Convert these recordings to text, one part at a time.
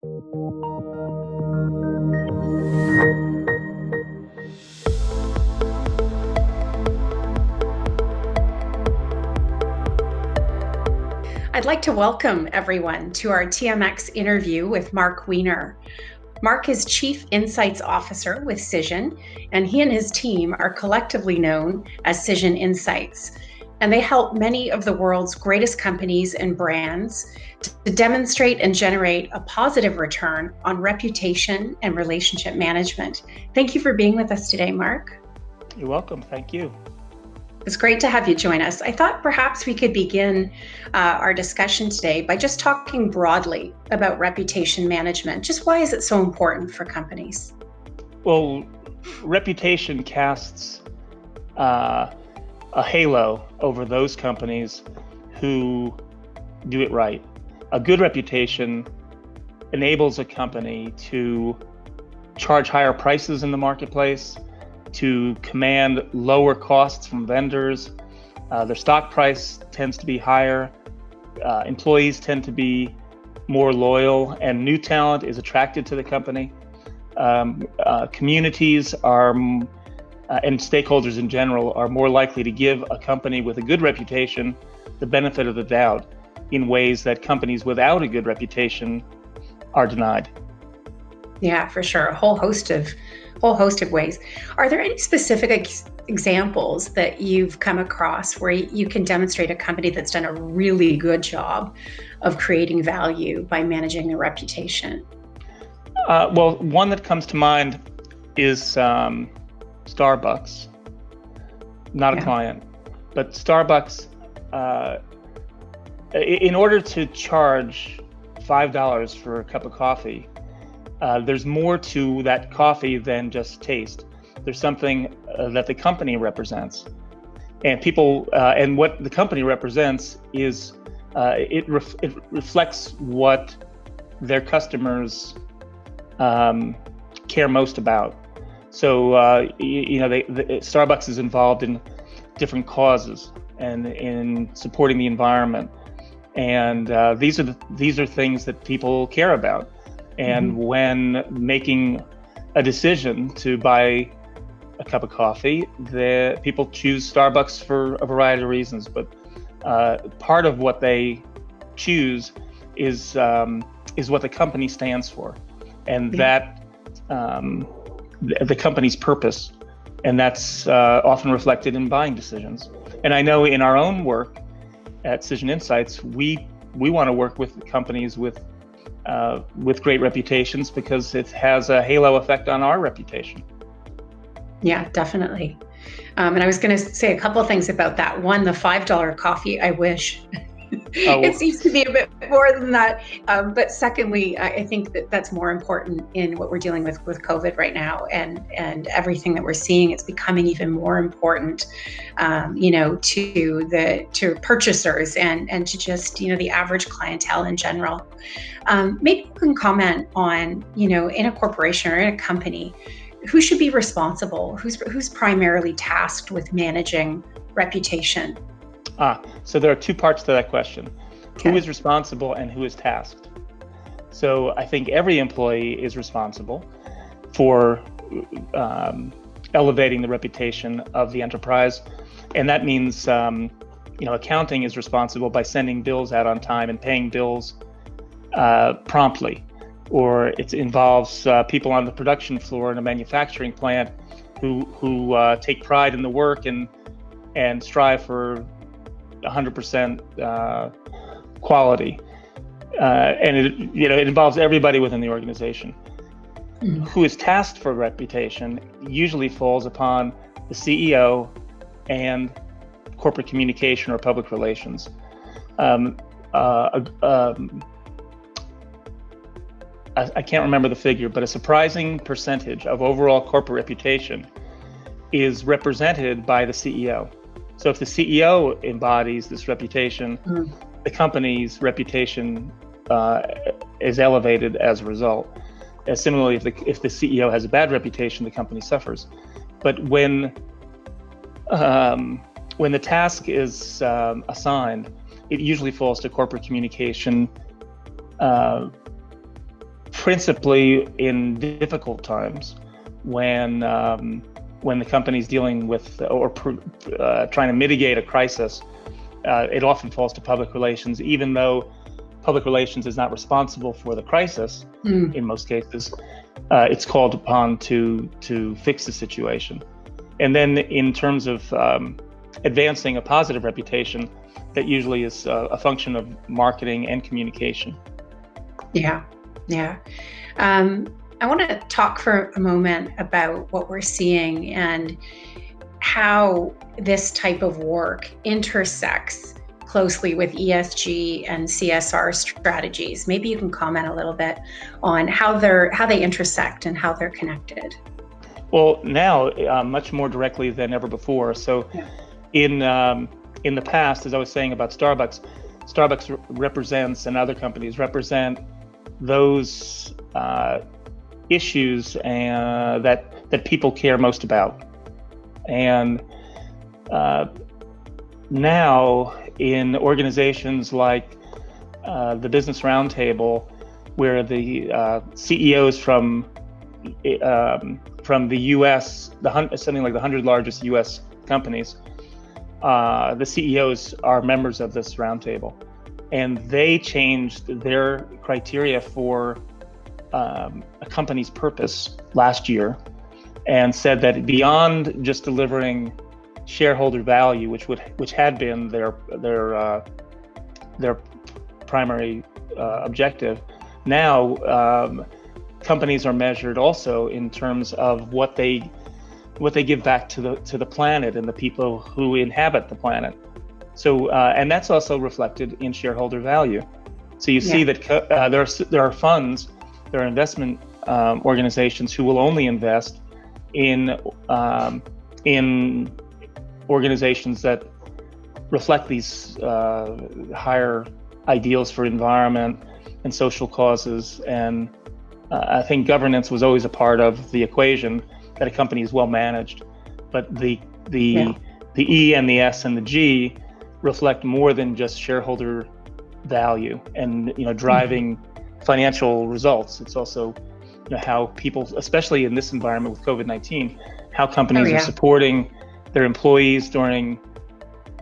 I'd like to welcome everyone to our TMX interview with Mark Weiner. Mark is Chief Insights Officer with CISION, and he and his team are collectively known as CISION Insights. And they help many of the world's greatest companies and brands to demonstrate and generate a positive return on reputation and relationship management. Thank you for being with us today, Mark. You're welcome. Thank you. It's great to have you join us. I thought perhaps we could begin our discussion today by just talking broadly about reputation management. Just why is it so important for companies? Well, reputation casts a halo over those companies who do it right. A good reputation enables a company to charge higher prices in the marketplace, to command lower costs from vendors. Their stock price tends to be higher. Employees tend to be more loyal, and new talent is attracted to the company. Communities are, and stakeholders in general, are more likely to give a company with a good reputation the benefit of the doubt in ways that companies without a good reputation are denied. Yeah, for sure. A whole host of ways. Are there any specific examples that you've come across where you can demonstrate a company that's done a really good job of creating value by managing their reputation? Well, one that comes to mind is Starbucks. Not a client, but Starbucks, in order to charge $5 for a cup of coffee, there's more to that coffee than just taste. There's something that the company represents, and people, and what the company represents is it reflects what their customers care most about. So Starbucks is involved in different causes and in supporting the environment, and these are things that people care about. And when making a decision to buy a cup of coffee, the people choose Starbucks for a variety of reasons. But part of what they choose is what the company stands for, and that the company's purpose, and that's often reflected in buying decisions. And I know in our own work at CISION Insights, we want to work with companies with great reputations because it has a halo effect on our reputation. Yeah, definitely. And I was going to say a couple of things about that. One, the $5 coffee, I wish. It seems to be a bit more than that. But secondly, I think that's more important in what we're dealing with COVID right now, and everything that we're seeing. It's becoming even more important, to purchasers and to just the average clientele in general. Maybe you can comment on in a corporation or in a company, who should be responsible? Who's primarily tasked with managing reputation? So there are two parts to that question. Okay. Who is responsible and who is tasked? So I think every employee is responsible for elevating the reputation of the enterprise. And that means, accounting is responsible by sending bills out on time and paying bills promptly. Or it involves people on the production floor in a manufacturing plant who take pride in the work and strive for 100% quality, and it involves everybody within the organization. Who is tasked for reputation usually falls upon the CEO and corporate communication or public relations. I can't remember the figure, but a surprising percentage of overall corporate reputation is represented by the CEO. So if the CEO embodies this reputation, the company's reputation is elevated as a result. Similarly, if the CEO has a bad reputation, the company suffers. But when the task is assigned, it usually falls to corporate communication principally in difficult times when the company's dealing with or trying to mitigate a crisis. It often falls to public relations, even though public relations is not responsible for the crisis in most cases. It's called upon to fix the situation. And then in terms of advancing a positive reputation, that usually is a function of marketing and communication. Yeah. I want to talk for a moment about what we're seeing and how this type of work intersects closely with ESG and CSR strategies. Maybe you can comment a little bit on how they intersect and how they're connected. Well, now much more directly than ever before. So, in the past, as I was saying about Starbucks represents, and other companies represent, those issues that people care most about. And now in organizations like the Business Roundtable, where the CEOs from the U.S., something like the 100 largest U.S. companies, the CEOs are members of this roundtable, and they changed their criteria for a company's purpose last year, and said that beyond just delivering shareholder value, which had been their primary objective, now companies are measured also in terms of what they give back to the planet and the people who inhabit the planet. So and that's also reflected in shareholder value. So you see that there are funds, there are investment organizations who will only invest in organizations that reflect these higher ideals for environment and social causes. And I think governance was always a part of the equation, that a company is well managed. But the E and the S and the G reflect more than just shareholder value and driving financial results. It's also how people, especially in this environment with COVID-19, how companies are supporting their employees during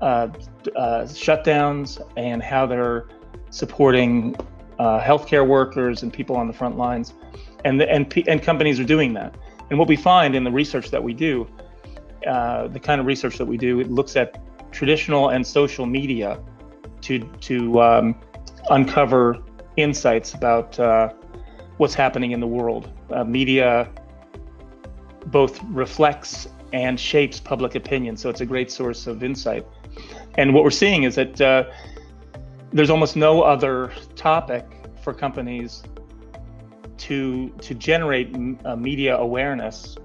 shutdowns, and how they're supporting healthcare workers and people on the front lines, and companies are doing that. And what we find in the research that we do, the kind of research that we do, it looks at traditional and social media to uncover insights about what's happening in the world. Media both reflects and shapes public opinion, so it's a great source of insight. And what we're seeing is that there's almost no other topic for companies to generate media awareness,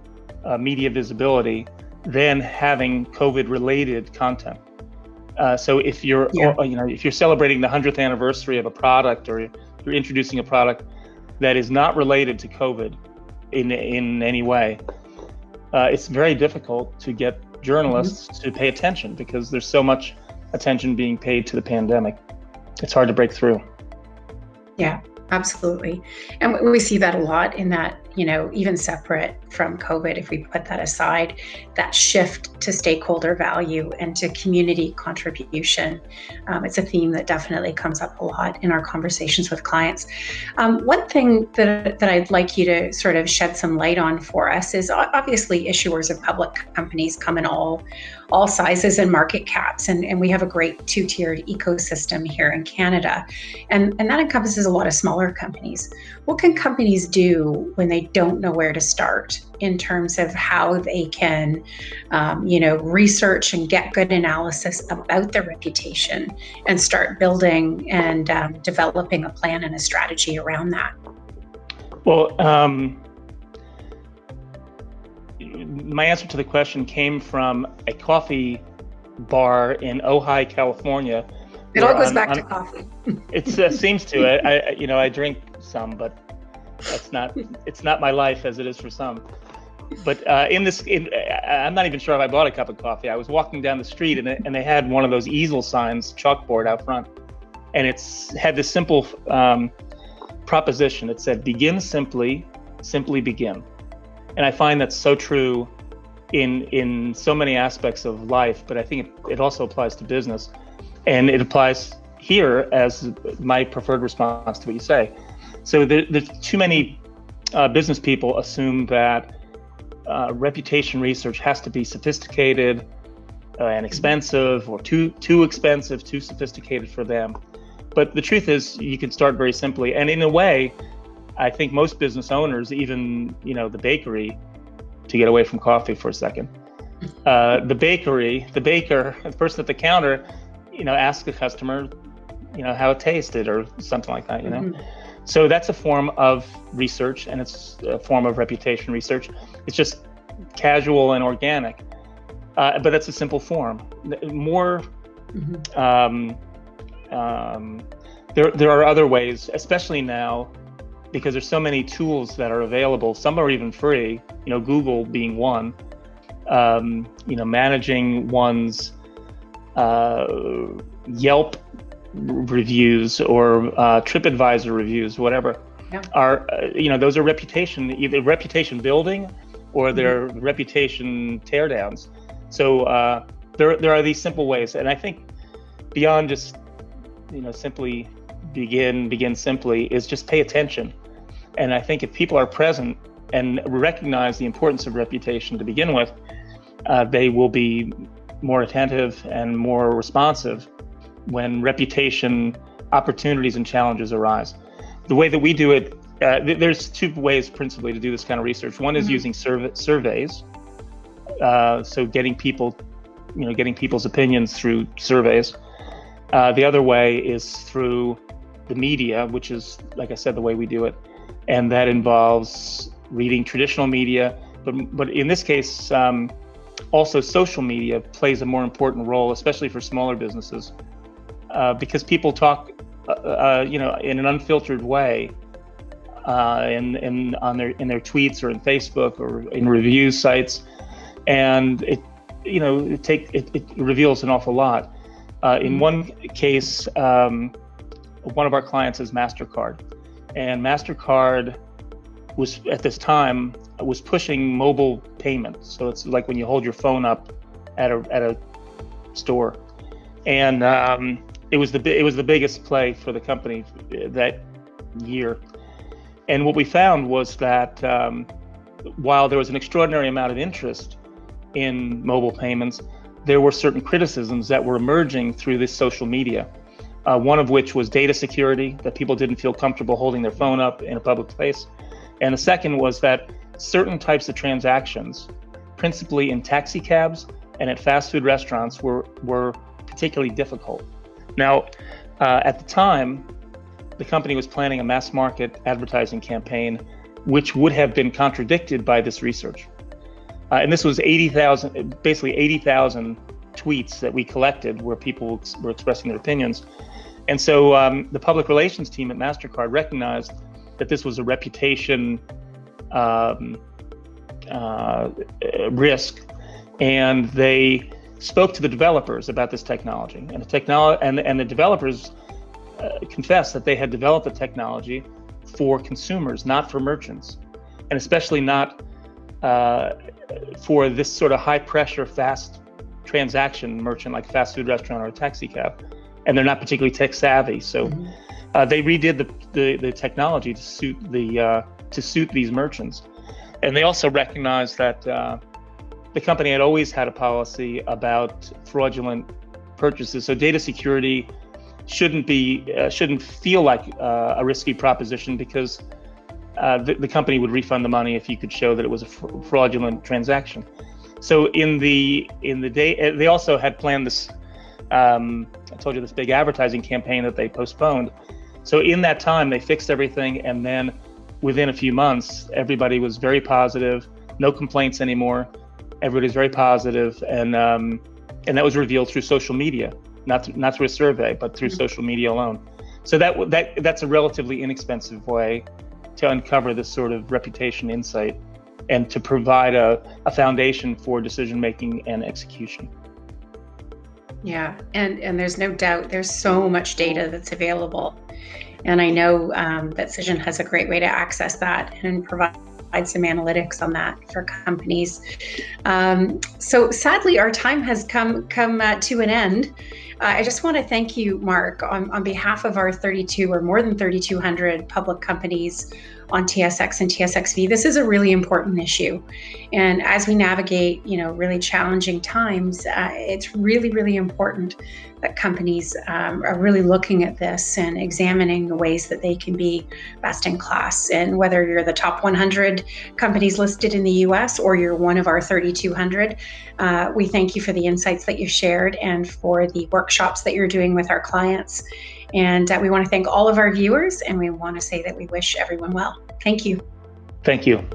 media visibility, than having COVID-related content. So if you're if you're celebrating the 100th anniversary of a product, or you're introducing a product that is not related to COVID in any way, it's very difficult to get journalists to pay attention, because there's so much attention being paid to the pandemic. It's hard to break through. Yeah, absolutely. And we see that a lot in that, even separate from COVID, if we put that aside, that shift to stakeholder value and to community contribution. It's a theme that definitely comes up a lot in our conversations with clients. One thing that I'd like you to sort of shed some light on for us is obviously issuers of public companies come in all sizes and market caps. And we have a great two-tiered ecosystem here in Canada. And that encompasses a lot of smaller companies. What can companies do when they don't know where to start in terms of how they can, research and get good analysis about their reputation and start building and developing a plan and a strategy around that? Well, my answer to the question came from a coffee bar in Ojai, California. It all goes back to coffee. It seems to. I drink some, but it's not my life as it is for some. But I'm not even sure if I bought a cup of coffee. I was walking down the street, and they had one of those easel signs, chalkboard out front, and it's had this simple proposition. It said, begin simply, simply begin. And I find that's so true in so many aspects of life, but I think it also applies to business. And it applies here as my preferred response to what you say. So there's too many business people assume that reputation research has to be sophisticated and expensive, or too expensive, too sophisticated for them. But the truth is, you can start very simply. And in a way, I think most business owners, even the bakery, to get away from coffee for a second, the baker, the person at the counter, ask the customer, how it tasted or something like that, Mm-hmm. So that's a form of research, and it's a form of reputation research. It's just casual and organic, but that's a simple form. More, there are other ways, especially now, because there's so many tools that are available. Some are even free, Google being one, managing one's Yelp reviews or TripAdvisor reviews, whatever, are those are either reputation building or they're reputation teardowns. So there are these simple ways, and I think beyond just simply begin simply is just pay attention. And I think if people are present and recognize the importance of reputation to begin with, they will be more attentive and more responsive when reputation opportunities and challenges arise. The way that we do it, there's two ways principally to do this kind of research. One is using surveys, so getting people's opinions through surveys. The other way is through the media, which is, like I said, the way we do it, and that involves reading traditional media, but in this case, also social media plays a more important role, especially for smaller businesses. Because people talk, in an unfiltered way, in their tweets or in Facebook or in review sites, and it reveals an awful lot. In one case, one of our clients is MasterCard, and MasterCard was at this time pushing mobile payments. So it's like when you hold your phone up at a store, and it was the biggest play for the company that year. And what we found was that while there was an extraordinary amount of interest in mobile payments, there were certain criticisms that were emerging through this social media. One of which was data security, that people didn't feel comfortable holding their phone up in a public place. And the second was that certain types of transactions, principally in taxi cabs and at fast food restaurants, were particularly difficult. Now, at the time, the company was planning a mass market advertising campaign, which would have been contradicted by this research. And this was 80,000 tweets that we collected where people were expressing their opinions. And so the public relations team at MasterCard recognized that this was a reputation risk, and they spoke to the developers about this technology. And the developers confessed that they had developed the technology for consumers, not for merchants, and especially not for this sort of high pressure, fast transaction merchant like a fast food restaurant or a taxi cab. And they're not particularly tech savvy, so they redid the technology to suit these merchants. And they also recognized that the company had always had a policy about fraudulent purchases. So data security shouldn't feel like a risky proposition, because the company would refund the money if you could show that it was a fraudulent transaction. So in the day, they also had planned this. I told you, this big advertising campaign that they postponed. So in that time, they fixed everything, and then within a few months, everybody was very positive, no complaints anymore. Everybody's very positive, and that was revealed through social media, not through a survey, but through social media alone. So that's a relatively inexpensive way to uncover this sort of reputation insight and to provide a foundation for decision making and execution. Yeah, and there's no doubt there's so much data that's available. And I know that CISION has a great way to access that and provide some analytics on that for companies. So sadly, our time has come to an end. I just want to thank you, Mark, on behalf of our 32 or more than 3,200 public companies on TSX and TSXV. This is a really important issue. And as we navigate, really challenging times, it's really, really important that companies are really looking at this and examining the ways that they can be best in class. And whether you're the top 100 companies listed in the US or you're one of our 3,200, we thank you for the insights that you shared and for the workshops that you're doing with our clients. And we want to thank all of our viewers, and we want to say that we wish everyone well. Thank you. Thank you.